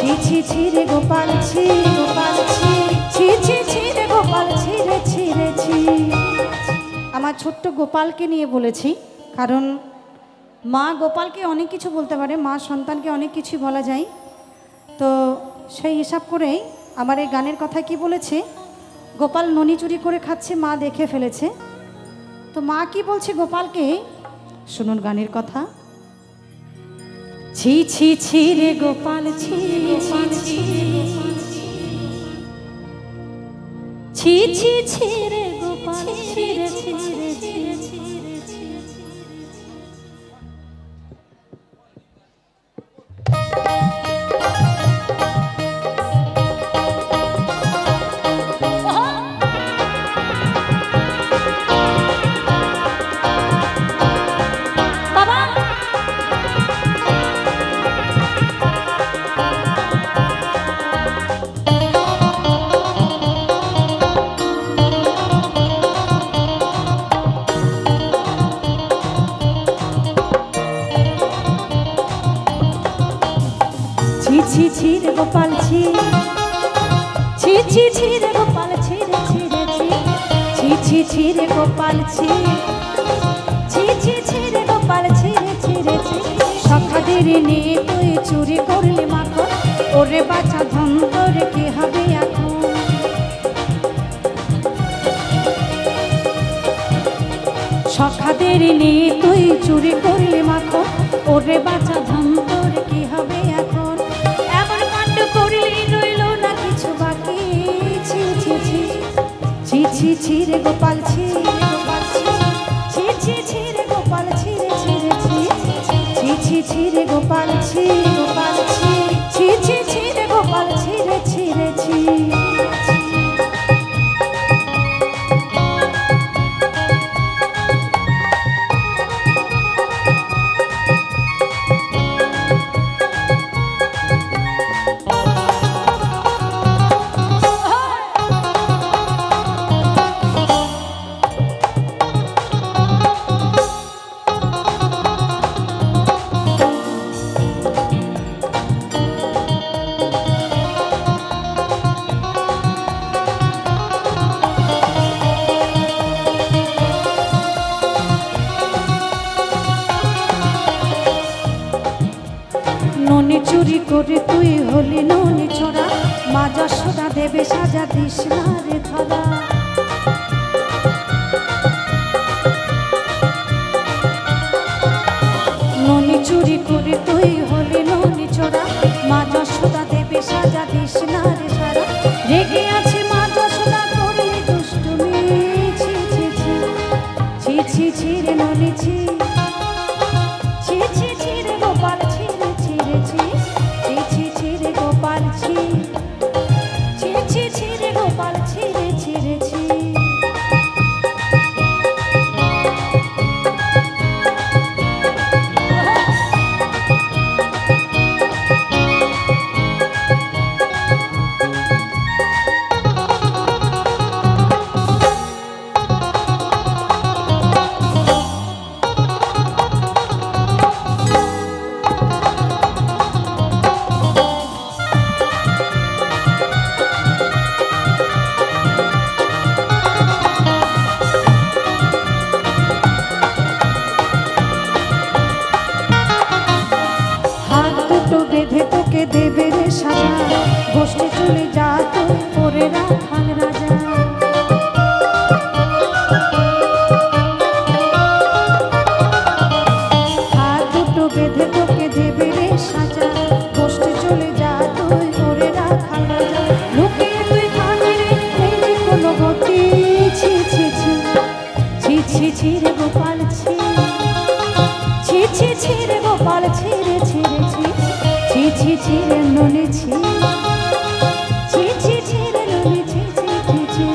ছি ছি ছি রে গোপাল ছি, গোপাল ছি, ছি ছি ছি রে গোপাল ছি রে ছি রে ছি। আমার ছোট্ট গোপালকে নিয়ে বলেছি, কারণ মা গোপালকে অনেক কিছু বলতে পারে, মা সন্তানকে অনেক কিছু বলা যায়। তো সেই হিসাব করেই আমার এই গানের কথা কি বলেছে, গোপাল ননি চুরি করে খাচ্ছে, মা দেখে ফেলেছে। তো মা কি বলছে গোপালকে, শুনুন গানের কথা। ছি ছি ছি রে গোপাল ছি, ছি ছি ছি রে গোপাল ছি রে ছি রে ছি। ছি ছি রে গোপাল ছি, ছি ছি ছি রে গোপাল ছি রে ছি রে ছি। ছি ছি ছি রে গোপাল ছি, ছি ছি ছি রে গোপাল ছি রে ছি রে ছি। সখাদের নিয়ে তুই চুরি করলি মাখন, ওরে বাছা ধন তোর কি হবে এখন। সখাদের নিয়ে তুই চুরি করলি মাখন, ওরে বাছা ধন তোর কি হবে এখন। এমন কাণ্ড করলি রইল না কিছু বাকি। ছি ছি ছি, ছি ছি ছি রে গোপাল ছি, গোপাল ছি, ছি ছি ছি রে গোপাল ছি রে ছি রে ছি। ছি ছি ছি রে গোপাল ছি, গোপাল ছি, ছি ছি ছি রে গোপাল ছি রে ছি রে ছি। ননি চুরি করে তুই হলি ননি ছোড়া, মা যশোদা দেবে সাজা দিস না রে ধরা। ননি চুরি করে তুই হলি ননি ছোড়া, মা যশোদা দেবে সাজা দিস না রে ধরা। রেগে আছে মা যশোদা করলি দুষ্টুমি। ছি ছি ছি, ছি ছি ছি রে ননি ছি, ছি ছি ছি রে গোপাল ছি রে ছি রে ছি। ছি ছি ছি রে গোপাল ছি, ছি ছি ছি রে গোপাল ছি রে ছি রে ছি। বেঁধে তোকে দেবে রে সাজা, গোষ্ঠী চলে যা তুই করে রাখাল রাজা। হাত দুটো বেঁধে তোকে দেবে রে সাজা, গোষ্ঠী চলে যা তুই করে রাখাল রাজা। লুকিয়ে তুই খাবি রে এই যে কোনো গতি। ছি ছি ছি, ছি ছি ছি রে গোপাল ছি, ছি ছি ছি রে গোপাল ছি রে ছি রে ছি। ছি ছি ছি রে ননি ছি, ছি ছি ছি রে ননি ছি ছি ছি ছি।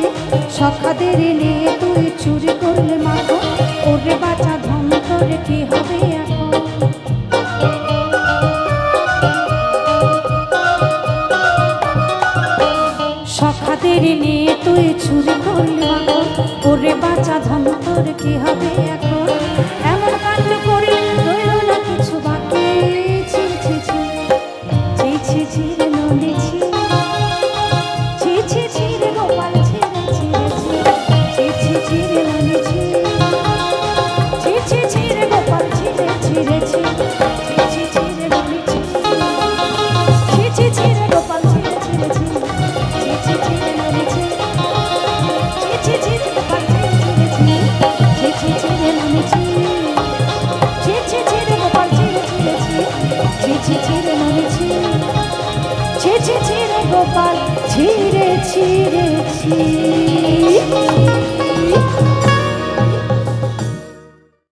সখাদের নিয়ে তুই চুরি করলে মাখন, ওরে বাছা ধন তোর কি হবে এখন। সখাদের নিয়ে তুই চুরি করলে মাখন, ওরে বাছা ধন তোর কি হবে এখন। এমন কাণ্ড করলে রইল না কিছু বাকি। ছি ছি ছি, ছি ছি ছি রে গোপাল ছিঁড়ে ছিঁড়ে ছিঁড়ে